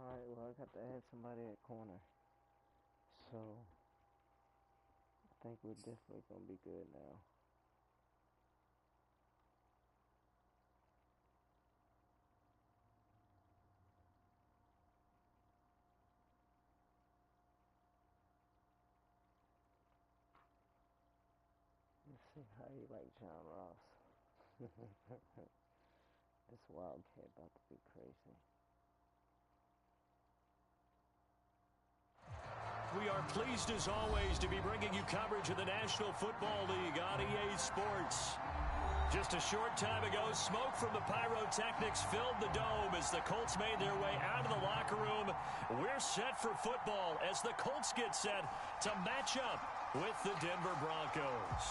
Alright, well, I got to add somebody at corner. So, I think we're definitely going to be good now. Let's see how you like John Ross. This Wildcat about to be crazy. We are pleased as always to be bringing you coverage of the National Football League on EA Sports. Just a short time ago, smoke from the pyrotechnics filled the dome as the Colts made their way out of the locker room. We're set for football as the Colts get set to match up with the Denver Broncos.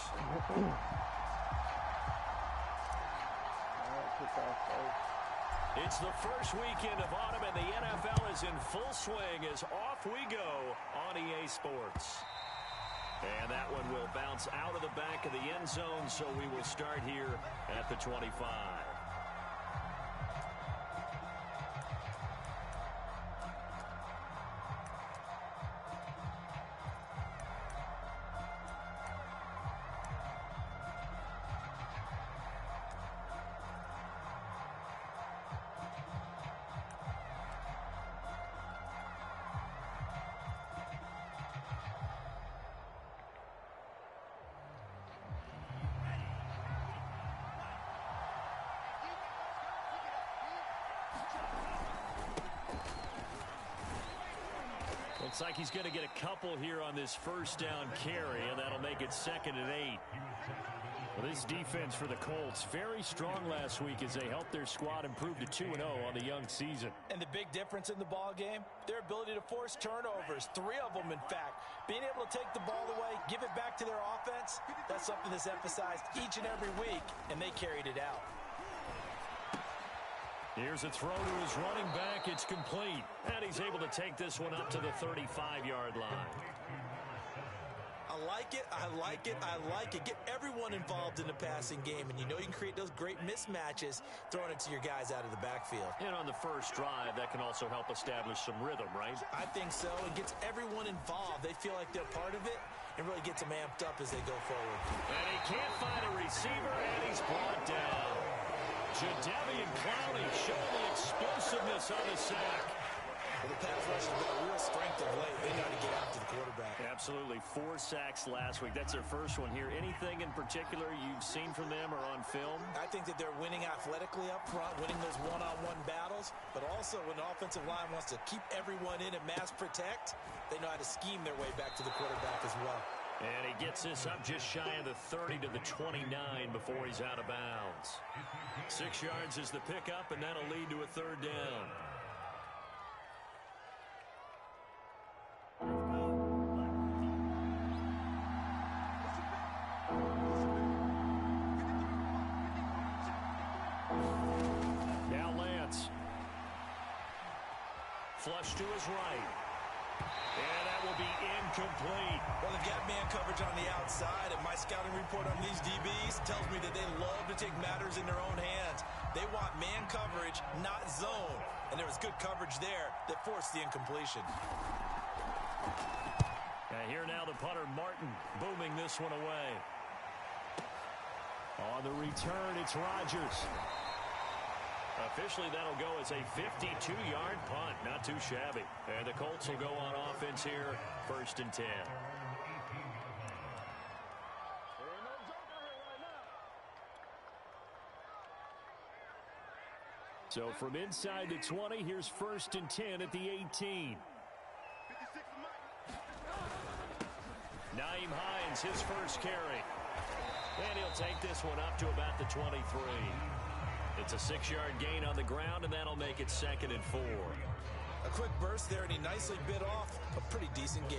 It's the first weekend of autumn, and the NFL is in full swing as off we go on EA Sports. And that one will bounce out of the back of the end zone, so we will start here at the 25. Looks like he's going to get a couple here on this first down carry, and that'll make it 2nd and 8. Well, this defense for the Colts, very strong last week as they helped their squad improve to 2-0 on the young season. And the big difference in the ball game, their ability to force turnovers, 3 of them, in fact. Being able to take the ball away, give it back to their offense, that's something that's emphasized each and every week, and they carried it out. Here's a throw to his running back. It's complete. And he's able to take this one up to the 35-yard line. I like it. I like it. I like it. Get everyone involved in the passing game, and you know you can create those great mismatches throwing it to your guys out of the backfield. And on the first drive, that can also help establish some rhythm, right? I think so. It gets everyone involved. They feel like they're part of it and really gets them amped up as they go forward. And he can't find a receiver, and he's brought down. Jadeveon Clowney showing the explosiveness on the sack. Well, the pass rush has been a real strength of late. They know how to get after the quarterback. Absolutely. 4 sacks last week. That's their first one here. Anything in particular you've seen from them or on film? I think that they're winning athletically up front, winning those one-on-one battles, but also when the offensive line wants to keep everyone in and mass protect, they know how to scheme their way back to the quarterback as well. And he gets this up just shy of the 30 to the 29 before he's out of bounds. 6 yards is the pickup, and that'll lead to a 3rd down. Now Lance. Flush to his right. And that will be incomplete. Well, the gap man coverage on the outside, and my scouting report on these DBs tells me that they love to take matters in their own hands. They want man coverage, not zone. And there was good coverage there that forced the incompletion. And here now the punter, Martin, booming this one away. On the return, it's Rodgers. Officially, that'll go as a 52-yard punt. Not too shabby. And the Colts will go on offense here, 1st and 10. So from inside the 20, here's 1st and 10 at the 18. Nyheim Hines, his first carry. And he'll take this one up to about the 23. It's a 6-yard gain on the ground, and that'll make it 2nd and 4. A quick burst there, and he nicely bit off a pretty decent gain.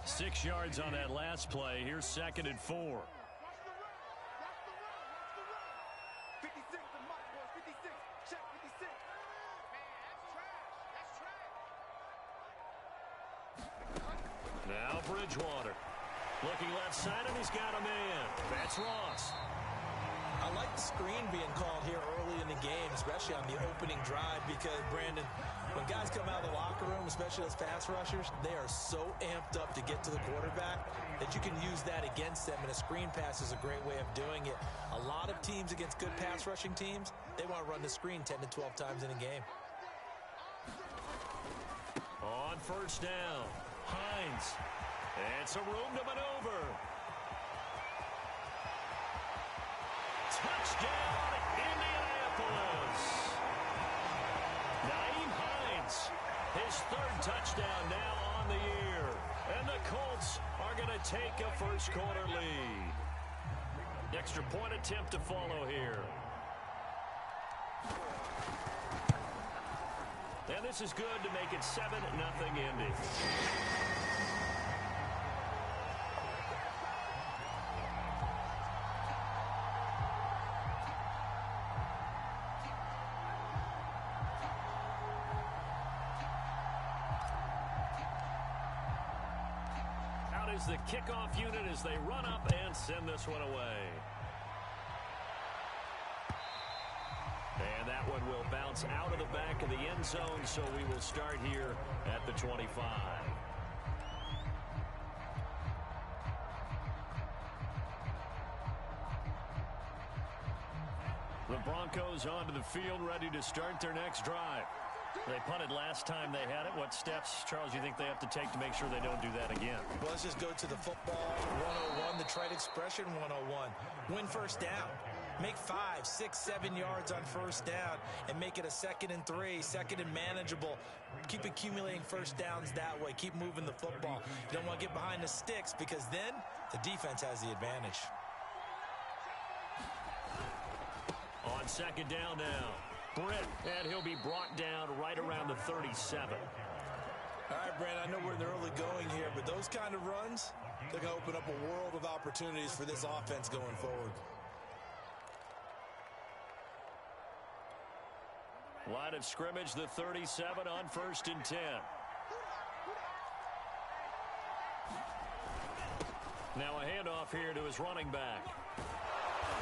Six yards on that last play. Here's 2nd and 4. Bridgewater. Looking left side, and he's got a man. That's Ross. I like the screen being called here early in the game, especially on the opening drive, because, Brandon, when guys come out of the locker room, especially those pass rushers, they are so amped up to get to the quarterback that you can use that against them, and a screen pass is a great way of doing it. A lot of teams against good pass rushing teams, they want to run the screen 10 to 12 times in a game. On first down, Hines. And some room to maneuver. Touchdown, Indianapolis. Nyheim Hines, his third touchdown now on the year. And the Colts are going to take a first-quarter lead. Extra point attempt to follow here. And this is good to make it 7-0 Indy. Is the kickoff unit as they run up and send this one away. And that one will bounce out of the back of the end zone, so we will start here at the 25. The Broncos onto the field, ready to start their next drive. They punted last time they had it. What steps, Charles, you think they have to take to make sure they don't do that again? Well, let's just go to the football 101, the trite expression 101. Win first down. Make 5, 6, 7 yards on first down and make it a 2nd and 3, 2nd and manageable. Keep accumulating first downs that way. Keep moving the football. You don't want to get behind the sticks because then the defense has the advantage. On second down now. Britt, and he'll be brought down right around the 37. All right, Brent, I know we're in the early going here, but those kind of runs, they're going to open up a world of opportunities for this offense going forward. Line of scrimmage, the 37 on 1st and 10. Now a handoff here to his running back.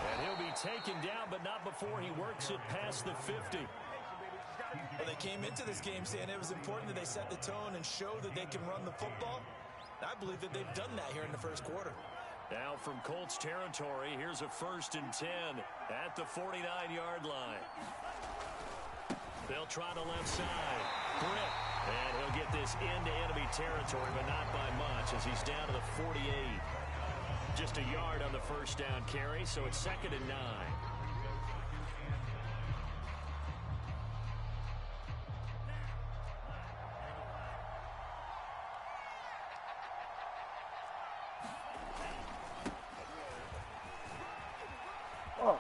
And he'll be taken down, but not before he works it past the 50. Well, they came into this game saying it was important that they set the tone and show that they can run the football. I believe that they've done that here in the first quarter. Now from Colts territory, here's a 1st and 10 at the 49-yard line. They'll try the left side. Britt. And he'll get this into enemy territory, but not by much as he's down to the 48. Just a yard on the first down carry, so it's 2nd and 9. Oh.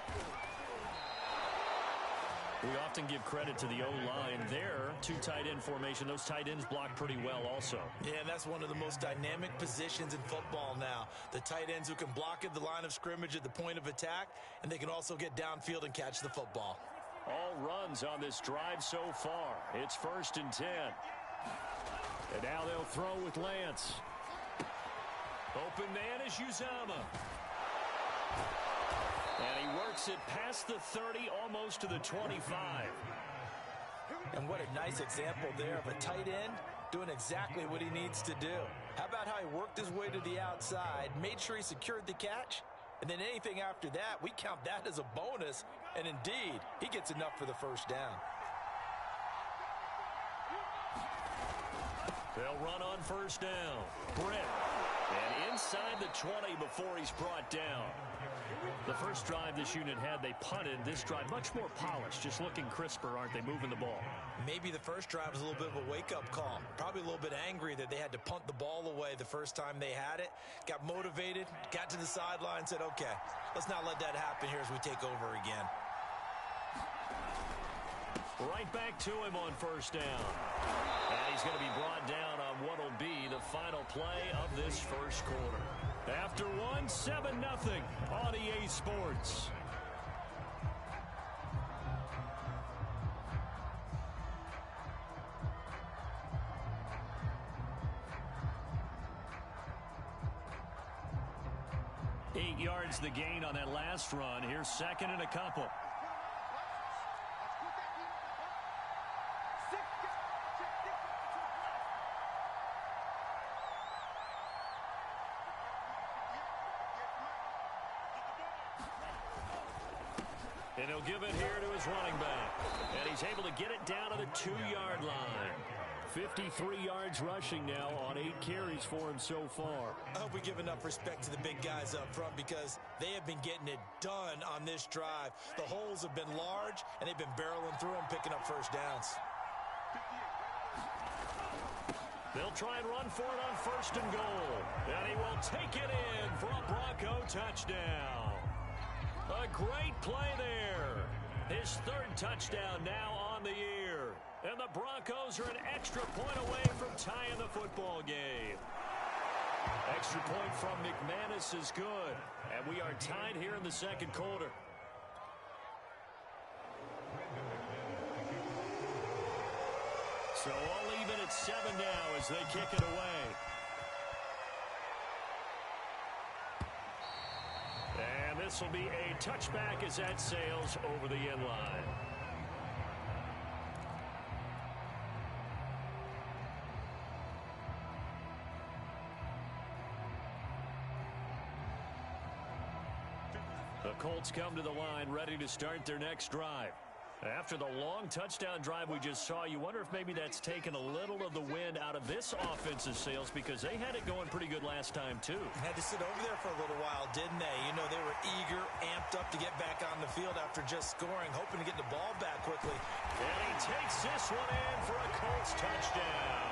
We often give credit to the O-line there. 2 tight end formation. Those tight ends block pretty well also. Yeah, and that's one of the most dynamic positions in football now. The tight ends who can block at the line of scrimmage at the point of attack, and they can also get downfield and catch the football. All runs on this drive so far. It's 1st and 10. And now they'll throw with Lance. Open man is Uzama. And he works it past the 30, almost to the 25. And what a nice example there of a tight end doing exactly what he needs to do. How about how he worked his way to the outside, made sure he secured the catch, and then anything after that, we count that as a bonus, and indeed, he gets enough for the first down. They'll run on first down. Britt. And inside the 20 before he's brought down. The first drive this unit had, they punted. This drive, much more polished, just looking crisper, aren't they, moving the ball? Maybe the first drive was a little bit of a wake-up call. Probably a little bit angry that they had to punt the ball away the first time they had it. Got motivated, got to the sideline, said, okay, let's not let that happen here as we take over again. Right back to him on first down. And he's going to be brought down on what will be the final play of this first quarter. After one, 7-0 on EA Sports. 8 yards the gain on that last run. Here's second and a couple. And he'll give it here to his running back. And he's able to get it down to the 2-yard line. 53 yards rushing now on 8 carries for him so far. I hope we give enough respect to the big guys up front because they have been getting it done on this drive. The holes have been large, and they've been barreling through them, picking up first downs. They'll try and run for it on first and goal. And he will take it in for a Bronco touchdown. A great play there. His 3rd touchdown now on the year. And the Broncos are an extra point away from tying the football game. Extra point from McManus is good. And we are tied here in the second quarter. So all even at 7 now as they kick it away. And this will be a touchback as that sails over the end line. The Colts come to the line ready to start their next drive. After the long touchdown drive we just saw, you wonder if maybe that's taken a little of the wind out of this offensive sails because they had it going pretty good last time, too. Had to sit over there for a little while, didn't they? You know, they were eager, amped up to get back on the field after just scoring, hoping to get the ball back quickly. And he takes this one in for a Colts touchdown.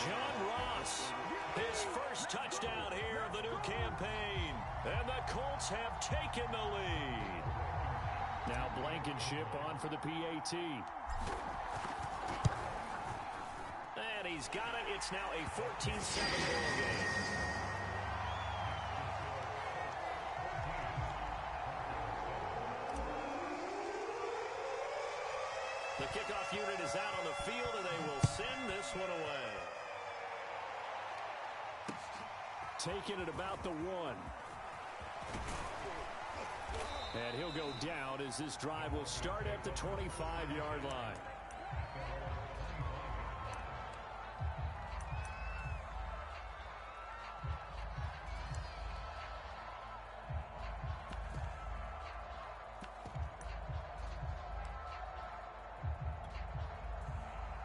John Ross, his first touchdown here of the new campaign. And the Colts have taken the lead. Now Blankenship on for the PAT. And he's got it. It's now a 14-7 ball game. The kickoff unit is out on the field, and they will send this one away. Taking it about the 1. And he'll go down as this drive will start at the 25-yard line.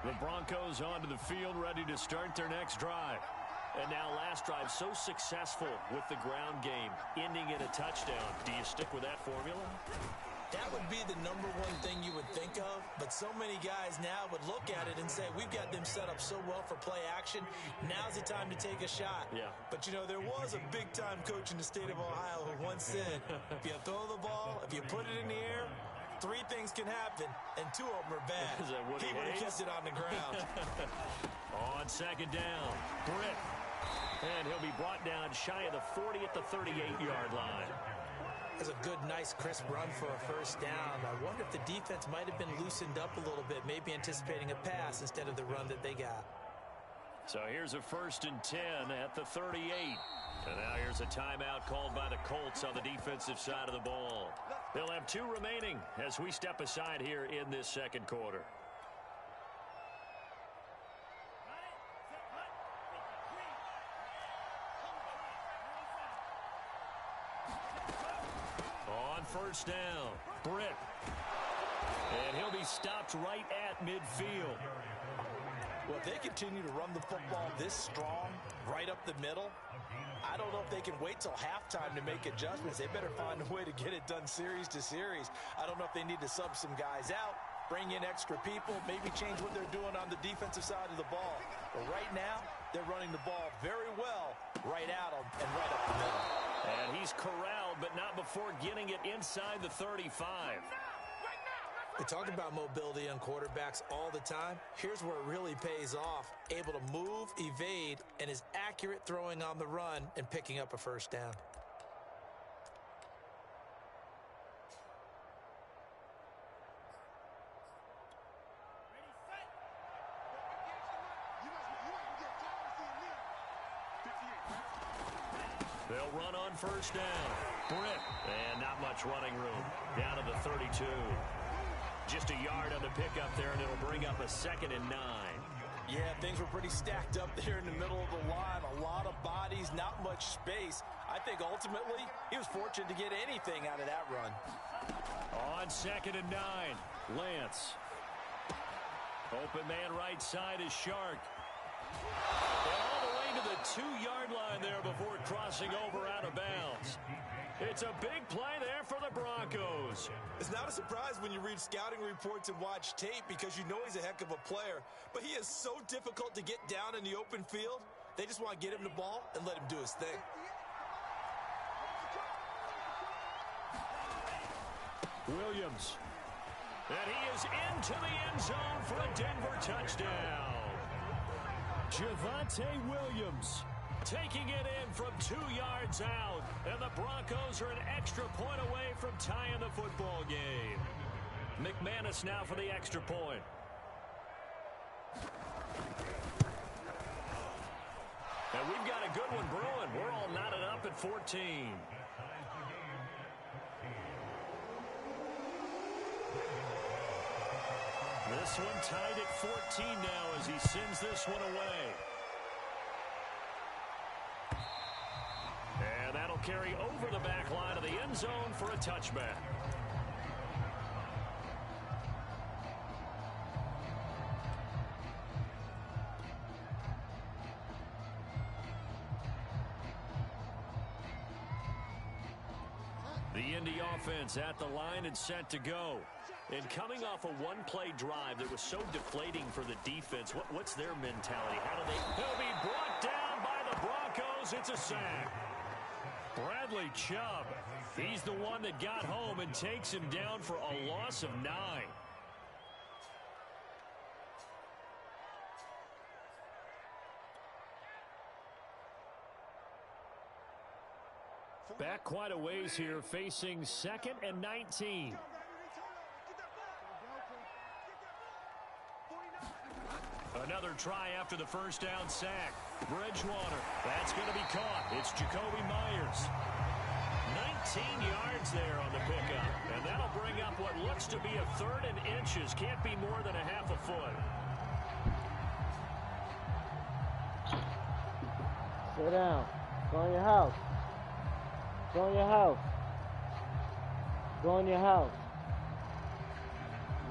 The Broncos onto the field ready to start their next drive. And now last drive so successful with the ground game, ending in a touchdown. Do you stick with that formula? That would be the #1 thing you would think of, but so many guys now would look at it and say, we've got them set up so well for play action, now's the time to take a shot. Yeah. But, you know, there was a big-time coach in the state of Ohio who once said, if you throw the ball, if you put it in the air, 3 things can happen, and 2 of them are bad. He would have kept it on the ground. On second down, Britt. And he'll be brought down shy of the 40 at the 38-yard line. That's a good, nice, crisp run for a first down. I wonder if the defense might have been loosened up a little bit, maybe anticipating a pass instead of the run that they got. So here's a 1st and 10 at the 38. And now here's a timeout called by the Colts on the defensive side of the ball. They'll have 2 remaining as we step aside here in this second quarter. On first down, Britt. And he'll be stopped right at midfield. Well, if they continue to run the football this strong, right up the middle, I don't know if they can wait till halftime to make adjustments. They better find a way to get it done series to series. I don't know if they need to sub some guys out, bring in extra people, maybe change what they're doing on the defensive side of the ball. But right now, they're running the ball very well right at them and right up the middle. And he's corralled, but not before getting it inside the 35. We talk about mobility on quarterbacks all the time. Here's where it really pays off. Able to move, evade, and is accurate throwing on the run and picking up a first down. They'll run on first down. Britt, and not much running room. Down to the 32. Just a yard on the pickup there, and it'll bring up a 2nd and 9. Yeah, things were pretty stacked up there in the middle of the line. A lot of bodies, not much space. I think ultimately he was fortunate to get anything out of that run. On 2nd and 9, Lance. Open man right side is Shark. And all the way to the 2-yard line there before crossing over out of bounds. It's a big play there for the Broncos. It's not a surprise when you read scouting reports and watch tape because you know he's a heck of a player. But he is so difficult to get down in the open field. They just want to get him the ball and let him do his thing. Williams. And he is into the end zone for a Denver touchdown. Javonte Williams taking it in from 2 yards out. And the Broncos are an extra point away from tying the football game. McManus now for the extra point. And we've got a good one brewing. We're all knotted up at 14. This one tied at 14 now as he sends this one away. And that'll carry over the back line of the end zone for a touchback. The Indy offense at the line and set to go. And coming off a one-play drive that was so deflating for the defense, what's their mentality? How do they? He'll be brought down by the Broncos. It's a sack. Bradley Chubb, he's the one that got home and takes him down for a loss of 9. Back quite a ways here, facing 2nd and 19. Another try after the first down sack. Bridgewater, that's going to be caught. It's Jacoby Myers. 19 yards there on the pickup. And that'll bring up what looks to be a 3rd and inches. Can't be more than a half a foot. Sit down. Go in your house. Go in your house. Go in your house.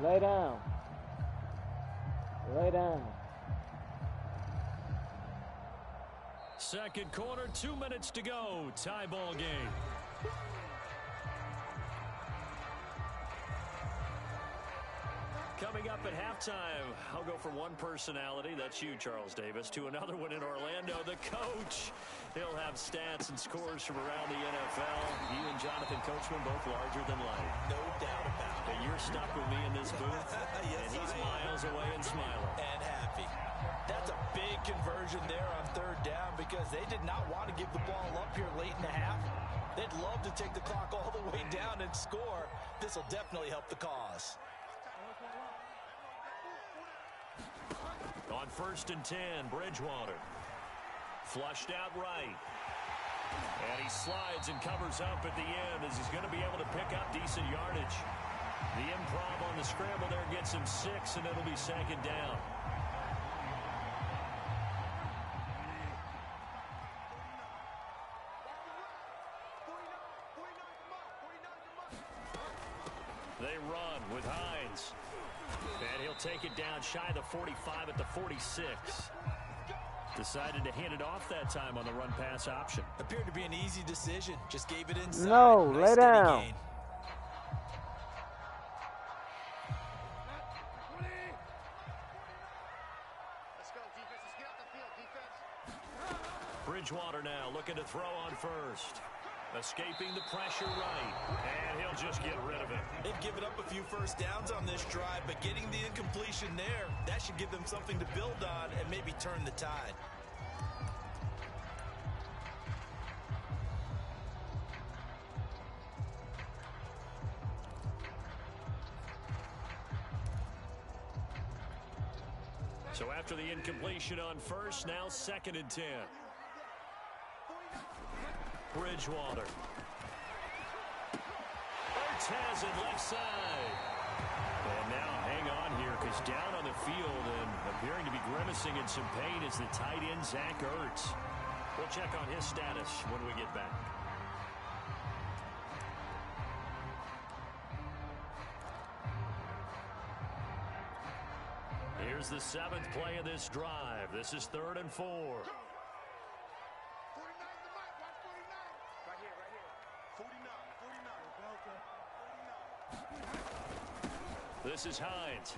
Lay down. Lay down. Second quarter, 2 minutes to go. Tie ball game. Coming up at halftime, I'll go from one personality, that's you, Charles Davis, to another one in Orlando, the coach. He'll have stats and scores from around the NFL. You and Jonathan Coachman both larger than life. No doubt about it. And you're stuck with me in this booth, yes, and he's miles away and smiling. And happy. That's a big conversion there on 3rd down because they did not want to give the ball up here late in the half. They'd love to take the clock all the way down and score. This will definitely help the cause. On 1st and 10, Bridgewater. Flushed out right. And he slides and covers up at the end as he's going to be able to pick up decent yardage. The improv on the scramble there gets him 6, and it'll be 2nd down. They run with Hines. And he'll take it down shy of the 45 at the 46. Decided to hand it off that time on the run-pass option. Appeared to be an easy decision. Just gave it inside. No, nice lay down. gain. Bridgewater now looking to throw on first. Escaping the pressure right. And he'll just get rid of it. They've given up a few first downs on this drive, but getting the incompletion there, that should give them something to build on and maybe turn the tide. So after the incompletion on first, now 2nd and 10. Bridgewater. Ertz has it left side. And now hang on here because down on the field and appearing to be grimacing in some pain is the tight end, Zach Ertz. We'll check on his status when we get back. Here's the 7th play of this drive. This is 3rd and 4. This is Hines.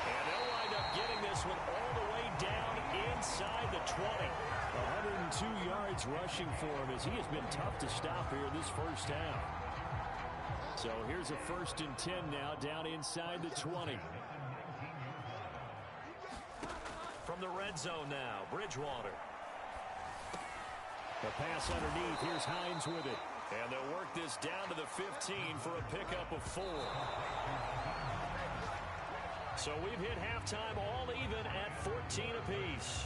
And they'll wind up getting this one all the way down inside the 20. 102 yards rushing for him as he has been tough to stop here in this first half. So here's a 1st and 10 now down inside the 20. From the red zone now, Bridgewater. The pass underneath. Here's Hines with it. And they'll work this down to the 15 for a pickup of 4. So we've hit halftime all even at 14 apiece.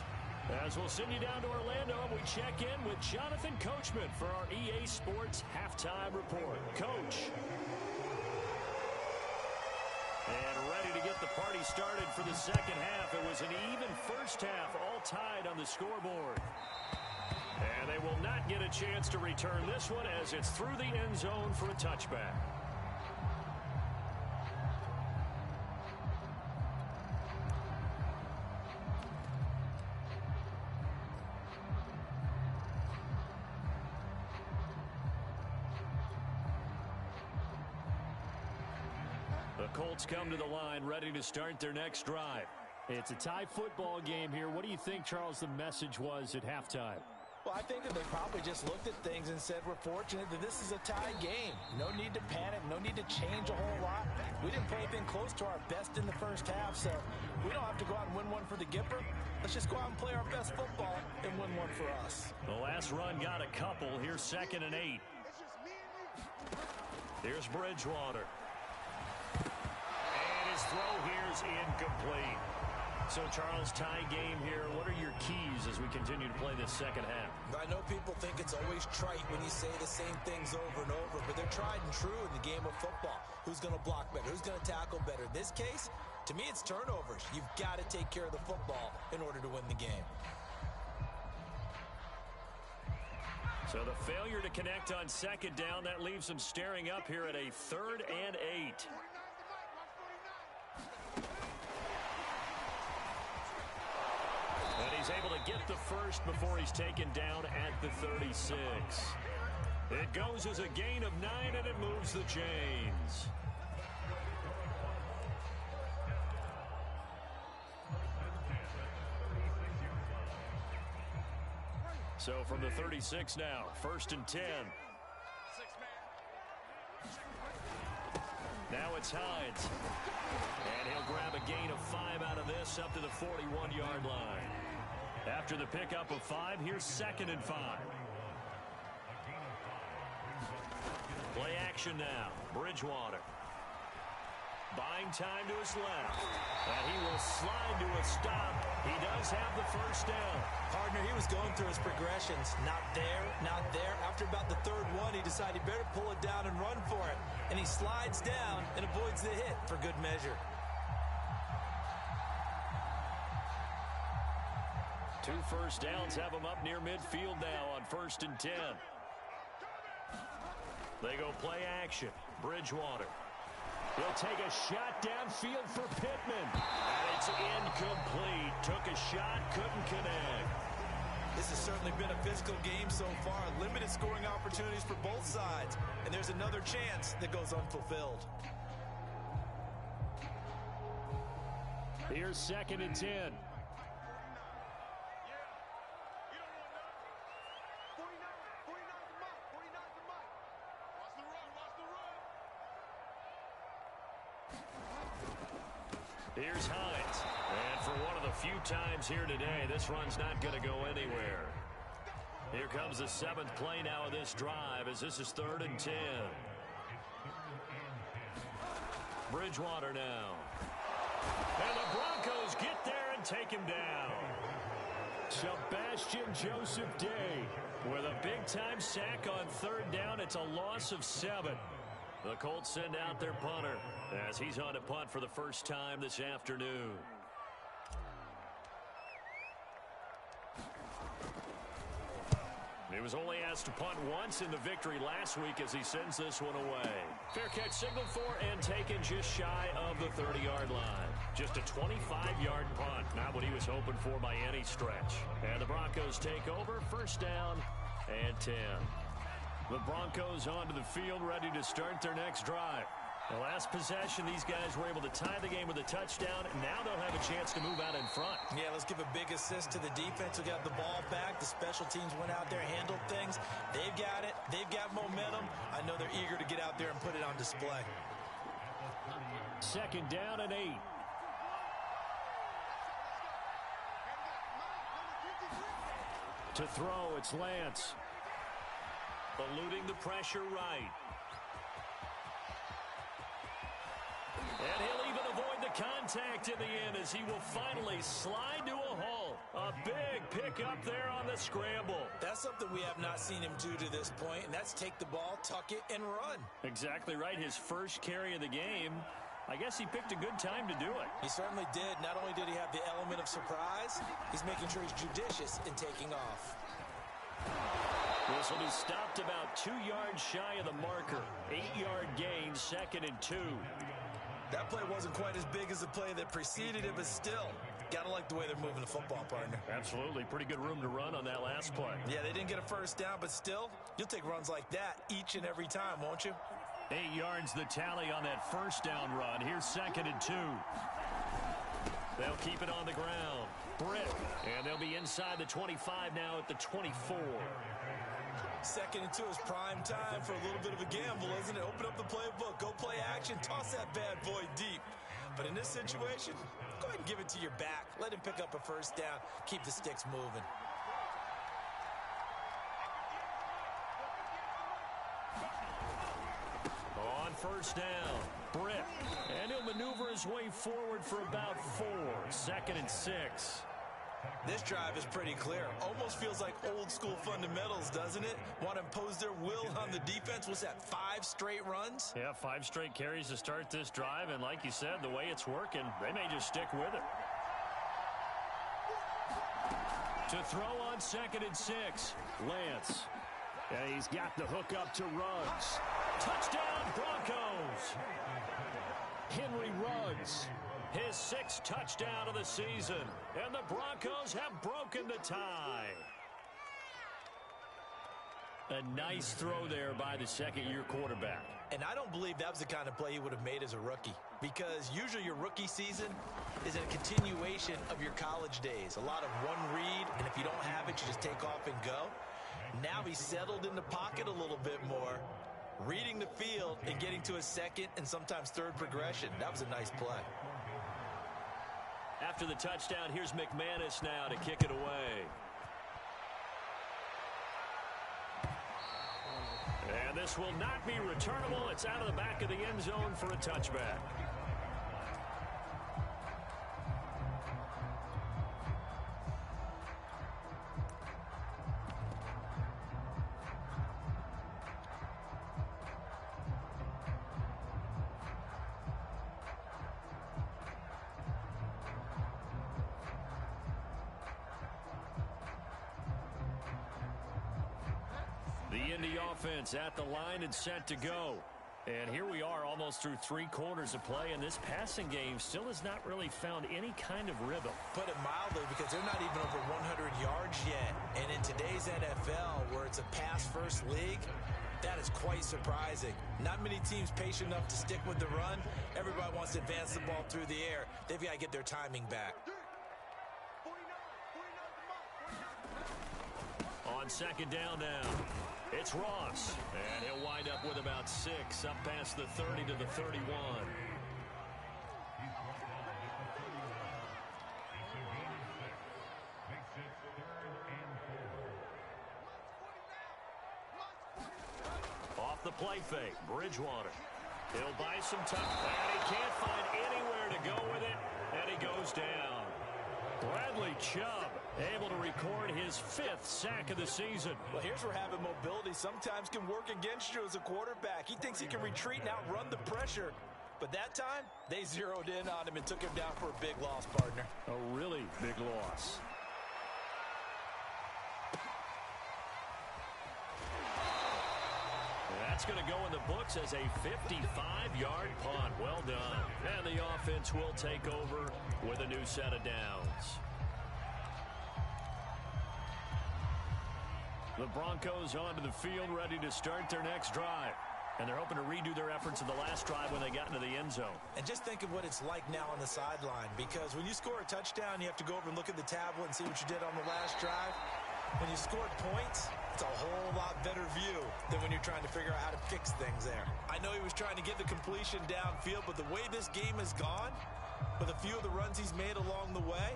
As we'll send you down to Orlando, and we check in with Jonathan Coachman for our EA Sports Halftime Report. Coach. And ready to get the party started for the second half. It was an even first half, all tied on the scoreboard. And they will not get a chance to return this one as it's through the end zone for a touchback. The Colts come to the line ready to start their next drive. It's a tie football game here. What do you think, Charles, the message was at halftime? Well, I think that they probably just looked at things and said, we're fortunate that this is a tie game. No need to panic, no need to change a whole lot. We didn't play anything close to our best in the first half, so we don't have to go out and win one for the Gipper. Let's just go out and play our best football and win one for us. The last run got a couple. Here's 2nd and 8. Here's Bridgewater. And his throw here's incomplete. So, Charles, tie game here. What are your keys as we continue to play this second half? I know people think it's always trite when you say the same things over and over, but they're tried and true in the game of football. Who's going to block better? Who's going to tackle better? In this case, to me, it's turnovers. You've got to take care of the football in order to win the game. So the failure to connect on 2nd down, that leaves them staring up here at a 3rd and 8. And he's able to get the first before he's taken down at the 36. It goes as a gain of 9, and it moves the chains. So from the 36 now, 1st and 10. Now it's Hines. And he'll grab a gain of 5 out of this up to the 41-yard line. After the pickup of 5, here's 2nd and 5. Play action now. Bridgewater. Buying time to his left. And he will slide to a stop. He does have the first down. Partner, he was going through his progressions. Not there, not there. After about the 3rd one, he decided he better pull it down and run for it. And he slides down and avoids the hit for good measure. 2 first downs have him up near midfield now on 1st and 10. They go play action. Bridgewater. He'll take a shot downfield for Pittman. And it's incomplete. Took a shot, couldn't connect. This has certainly been a physical game so far. Limited scoring opportunities for both sides. And there's another chance that goes unfulfilled. Here's 2nd and 10. Here's Hines. And for one of the few times here today, this run's not going to go anywhere. Here comes the 7th play now of this drive as this is 3rd and 10. Bridgewater now. And the Broncos get there and take him down. Sebastian Joseph Day with a big-time sack on third down. It's a loss of 7. The Colts send out their punter as he's on to punt for the first time this afternoon. He was only asked to punt once in the victory last week as he sends this one away. Fair catch signaled for and taken just shy of the 30-yard line. Just a 25-yard punt, not what he was hoping for by any stretch. And the Broncos take over, first down and 10. The Broncos onto the field, ready to start their next drive. The last possession, these guys were able to tie the game with a touchdown, and now they'll have a chance to move out in front. Yeah, let's give a big assist to the defense who got the ball back. The special teams went out there, handled things. They've got it. They've got momentum. I know they're eager to get out there and put it on display. Second down and 8. To throw, it's Lance. Eluding the pressure right. And he'll even avoid the contact in the end as he will finally slide to a halt. A big pickup there on the scramble. That's something we have not seen him do to this point, and that's take the ball, tuck it, and run. Exactly right. His first carry of the game. I guess he picked a good time to do it. He certainly did. Not only did he have the element of surprise, he's making sure he's judicious in taking off. This will be stopped about 2 yards shy of the marker. 8-yard gain, second and 2. That play wasn't quite as big as the play that preceded it, but still, gotta like the way they're moving the football, partner. Absolutely. Pretty good room to run on that last play. Yeah, they didn't get a first down, but still, you'll take runs like that each and every time, won't you? 8 yards the tally on that first down run. Here's second and 2. They'll keep it on the ground. Britt, and they'll be inside the 25 now at the 24. Second and 2 is prime time for a little bit of a gamble, isn't it? Open up the playbook, go play action, toss that bad boy deep. But in this situation, go ahead and give it to your back. Let him pick up a first down. Keep the sticks moving. On first down, Britt. And he'll maneuver his way forward for about 4. Second and 6. This drive is pretty clear. Almost feels like old school fundamentals, doesn't it? Want to impose their will on the defense. What's that, 5 straight runs? Yeah, 5 straight carries to start this drive. And like you said, the way it's working, they may just stick with it. To throw on second and 6, Lance. And he's got the hook up to Ruggs. Touchdown, Broncos! Henry Ruggs. His 6th touchdown of the season. And the Broncos have broken the tie. A nice throw there by the second-year quarterback. And I don't believe that was the kind of play he would have made as a rookie. Because usually your rookie season is a continuation of your college days. A lot of one read, and if you don't have it, you just take off and go. Now he's settled in the pocket a little bit more, reading the field and getting to a second and sometimes third progression. That was a nice play. After the touchdown, here's McManus now to kick it away. And this will not be returnable. It's out of the back of the end zone for a touchback. The Indy offense at the line and set to go. And here we are almost through 3 quarters of play, and this passing game still has not really found any kind of rhythm. Put it mildly, because they're not even over 100 yards yet. And in today's NFL, where it's a pass-first league, that is quite surprising. Not many teams patient enough to stick with the run. Everybody wants to advance the ball through the air. They've got to get their timing back. On second down now, it's Ross. And he'll wind up with about 6, up past the 30 to the 31. Off the play fake, Bridgewater. He'll buy some time, and he can't find anywhere to go with it, and he goes down. Bradley Chubb able to record his 5th sack of the season. Well, here's where having mobility sometimes can work against you as a quarterback. He thinks he can retreat and outrun the pressure. But that time, they zeroed in on him and took him down for a big loss, partner. A really big loss. That's going to go in the books as a 55-yard punt. Well done. And the offense will take over with a new set of downs. The Broncos onto the field, ready to start their next drive. And they're hoping to redo their efforts in the last drive when they got into the end zone. And just think of what it's like now on the sideline, because when you score a touchdown, you have to go over and look at the tablet and see what you did on the last drive. When you scored points, it's a whole lot better view than when you're trying to figure out how to fix things there. I know he was trying to get the completion downfield, but the way this game has gone, with a few of the runs he's made along the way,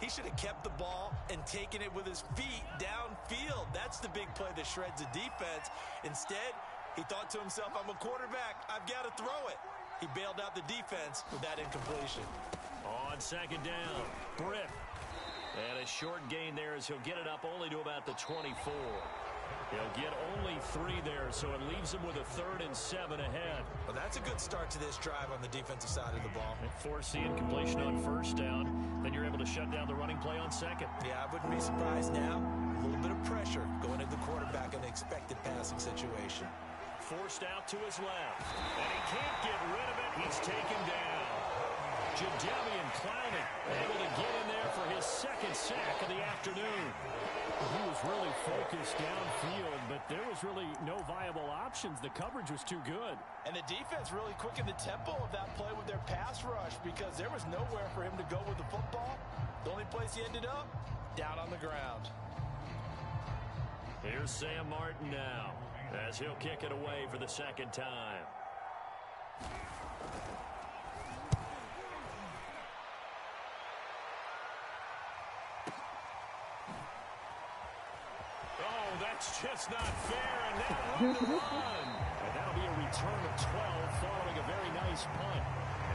he should have kept the ball and taken it with his feet downfield. That's the big play that shreds the defense. Instead, he thought to himself, I'm a quarterback, I've got to throw it. He bailed out the defense with that incompletion. On second down, Britt. And a short gain there as he'll get it up only to about the 24. He'll get only 3 there, so it leaves him with a 3rd and 7 ahead. Well, that's a good start to this drive on the defensive side of the ball. And force the incompletion on first down. Then you're able to shut down the running play on second. Yeah, I wouldn't be surprised now. A little bit of pressure going into the quarterback in the expected passing situation. Forced out to his left. And he can't get rid of it. He's taken down. Jadeveon Clowney able to get in there for his 2nd sack of the afternoon. He was really focused downfield, but there was really no viable options. The coverage was too good. And the defense really quickened the tempo of that play with their pass rush, because there was nowhere for him to go with the football. The only place he ended up, down on the ground. Here's Sam Martin now, as he'll kick it away for the 2nd time. That's just not fair, and now room to run. And that'll be a return of 12 following a very nice punt.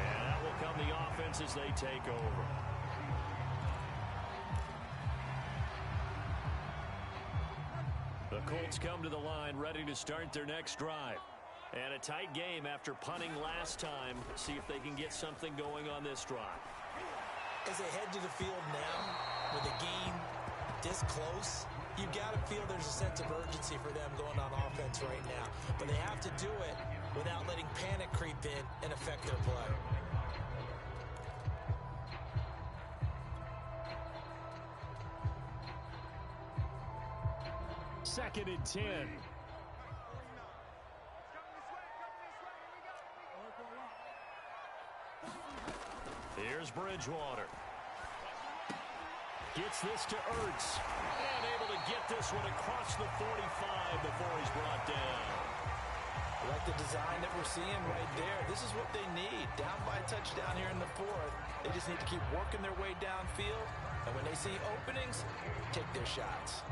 And that will come the offense as they take over. The Colts come to the line ready to start their next drive. And a tight game after punting last time. See if they can get something going on this drive. As they head to the field now, with a game this close, you've got to feel there's a sense of urgency for them going on offense right now. But they have to do it without letting panic creep in and affect their play. Second and 10. Here's Bridgewater. Gets this to Ertz. And able to get this one across the 45 before he's brought down. I like the design that we're seeing right there. This is what they need. Down by a touchdown here in the 4th. They just need to keep working their way downfield. And when they see openings, take their shots.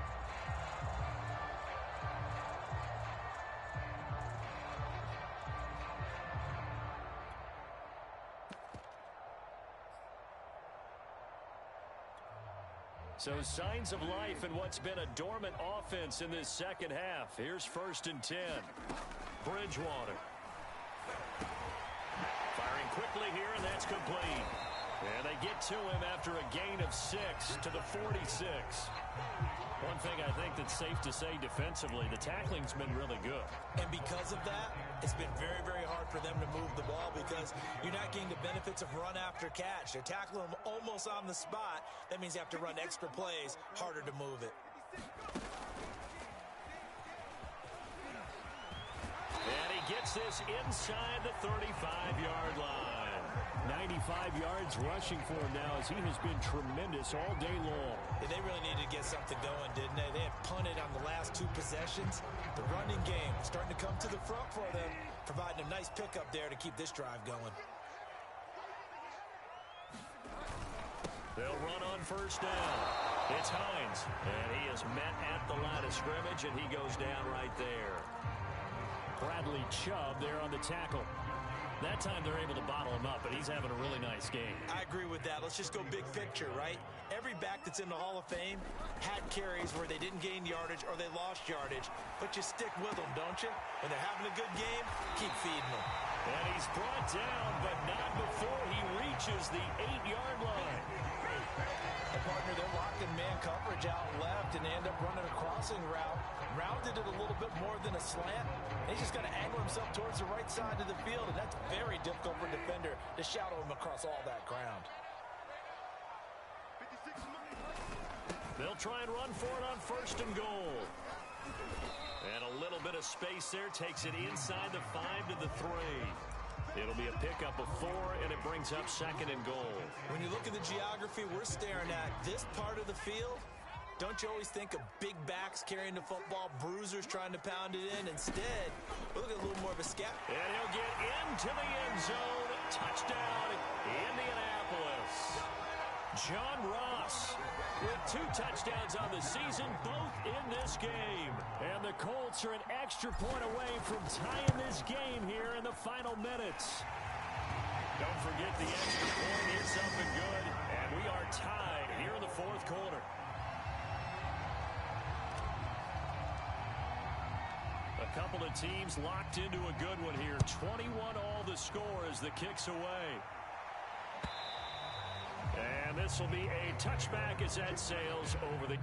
So signs of life in what's been a dormant offense in this second half. Here's 1st and 10. Bridgewater. Firing quickly here, and that's complete. And they get to him after a gain of 6 to the 46. One thing I think that's safe to say defensively, the tackling's been really good. And because of that, it's been very, very hard for them to move the ball because you're not getting the benefits of run after catch. They're tackling them almost on the spot. That means you have to run extra plays, harder to move it. And he gets this inside the 35-yard line. 95 yards rushing for him now as he has been tremendous all day long. Yeah, they really needed to get something going, didn't they? They had punted on the last 2 possessions. The running game starting to come to the front for them, providing a nice pickup there to keep this drive going. They'll run on 1st down. It's Hines, and he is met at the line of scrimmage, and he goes down right there. Bradley Chubb there on the tackle. That time they're able to bottle him up, but he's having a really nice game. I agree with that. Let's just go big picture, right? Every back that's in the Hall of Fame had carries where they didn't gain yardage or they lost yardage, but you stick with them, don't you? When they're having a good game, keep feeding them. And he's brought down, but not before he reaches the 8-yard line. The partner, they're locked in man coverage out left, and they end up running a crossing route. Rounded it a little bit more than a slant. He's just got to angle himself towards the right side of the field, and that's very difficult for a defender to shadow him across all that ground. They'll try and run for it on 1st and goal. And a little bit of space there takes it inside the 5 to the 3. It'll be a pickup of 4, and it brings up 2nd and goal. When you look at the geography we're staring at, this part of the field, don't you always think of big backs carrying the football, bruisers trying to pound it in? Instead, look at a little more of a scat. And he'll get into the end zone. Touchdown, Indianapolis. John Ross with 2 touchdowns on the season, both in this game. And the Colts are an extra point away from tying this game here in the final minutes. Don't forget the extra point is up and good, and we are tied here in the 4th quarter. A couple of teams locked into a good one here. 21 all the score as the kick's away. And this will be a touchback as that sails over the...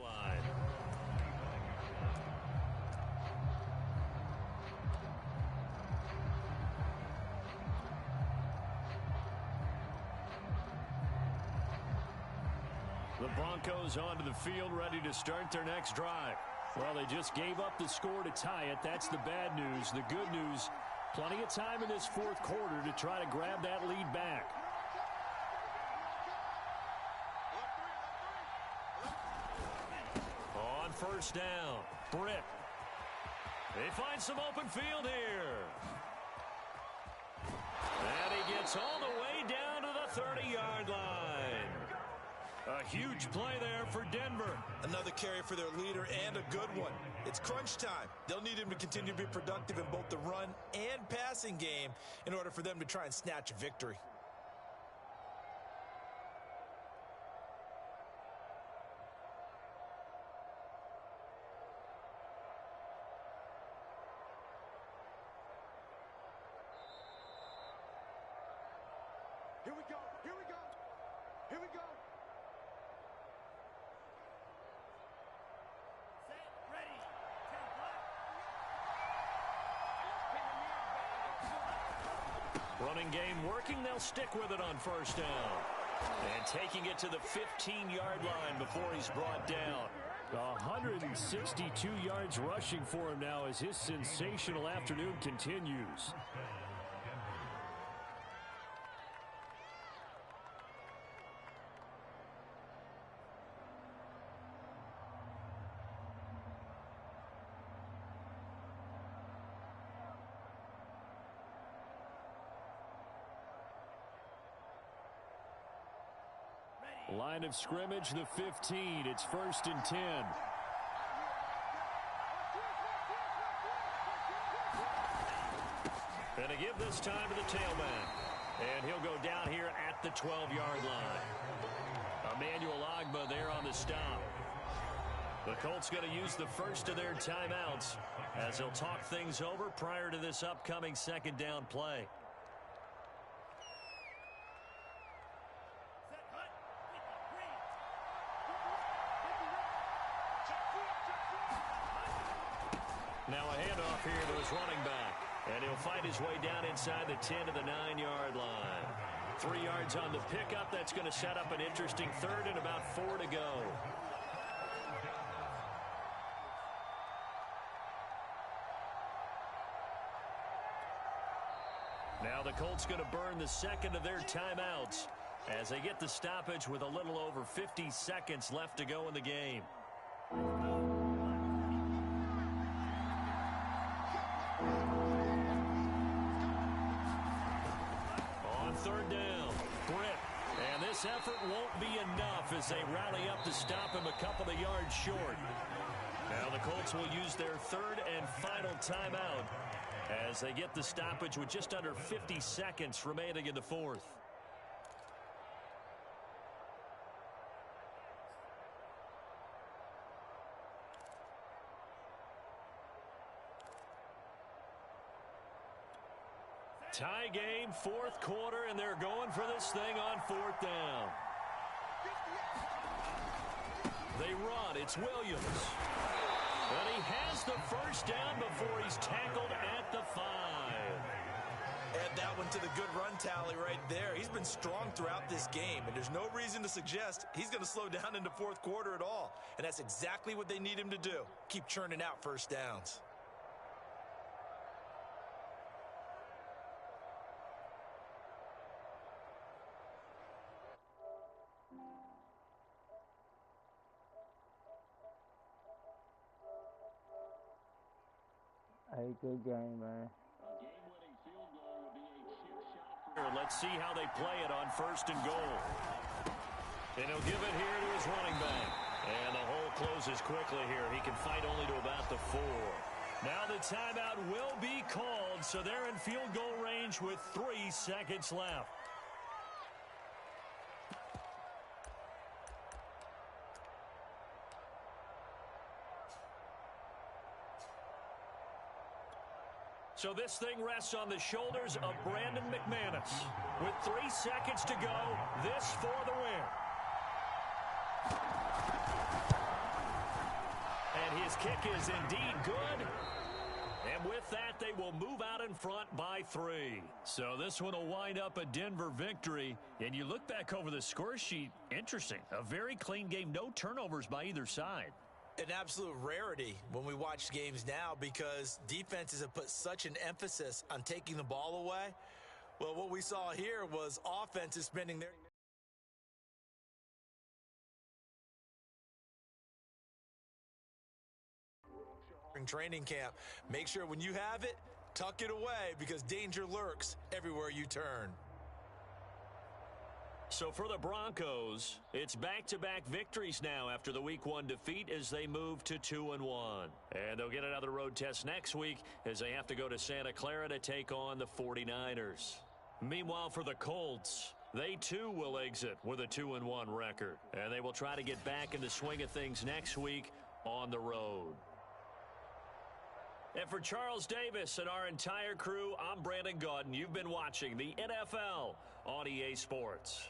line. The Broncos onto the field, ready to start their next drive. Well, they just gave up the score to tie it. That's the bad news. The good news, plenty of time in this 4th quarter to try to grab that lead back. On 1st down, Britt. They find some open field here. And he gets all the way down to the 30-yard line. A huge play there for Denver. Another carry for their leader and a good one. It's crunch time. They'll need him to continue to be productive in both the run and passing game in order for them to try and snatch a victory. Here we go. Here we go. Here we go. Set, ready. Running game working. They'll stick with it on 1st down. And taking it to the 15-yard line before he's brought down. 162 yards rushing for him now as his sensational afternoon continues. Line of scrimmage, the 15. It's 1st and 10. And a give this time to the tailback. And he'll go down here at the 12-yard line. Emmanuel Ogbah there on the stop. The Colts going to use the first of their timeouts as they'll talk things over prior to this upcoming 2nd down play. Now a handoff here to his running back. And he'll fight his way down inside the 10 to the 9-yard line. 3 yards on the pickup. That's going to set up an interesting third and about 4 to go. Now the Colts going to burn the second of their timeouts as they get the stoppage with a little over 50 seconds left to go in the game. On third down, Britt. And this effort won't be enough as they rally up to stop him a couple of yards short. Now the Colts will use their third and final timeout as they get the stoppage with just under 50 seconds remaining in the fourth. Tie game, fourth quarter, and they're going for this thing on fourth down. They run. It's Williams. And he has the first down before he's tackled at the 5. Add that one to the good run tally right there. He's been strong throughout this game, and there's no reason to suggest he's going to slow down into fourth quarter at all. And that's exactly what they need him to do. Keep churning out first downs. Hey, good game, man. Let's see how they play it on first and goal. And he'll give it here to his running back. And the hole closes quickly here. He can fight only to about the 4. Now the timeout will be called, so they're in field goal range with 3 seconds left. So this thing rests on the shoulders of Brandon McManus. With 3 seconds to go, this for the win. And his kick is indeed good. And with that, they will move out in front by 3. So this one will wind up a Denver victory. And you look back over the score sheet, interesting. A very clean game, no turnovers by either side. An absolute rarity when we watch games now because defenses have put such an emphasis on taking the ball away. Well, what we saw here was offenses spending their training camp. Make sure when you have it, tuck it away because danger lurks everywhere you turn. So for the Broncos, it's back-to-back victories now after the Week 1 defeat as they move to 2-1. And they'll get another road test next week as they have to go to Santa Clara to take on the 49ers. Meanwhile, for the Colts, they too will exit with a 2-1 record. And they will try to get back in the swing of things next week on the road. And for Charles Davis and our entire crew, I'm Brandon Gaudin. You've been watching the NFL on EA Sports.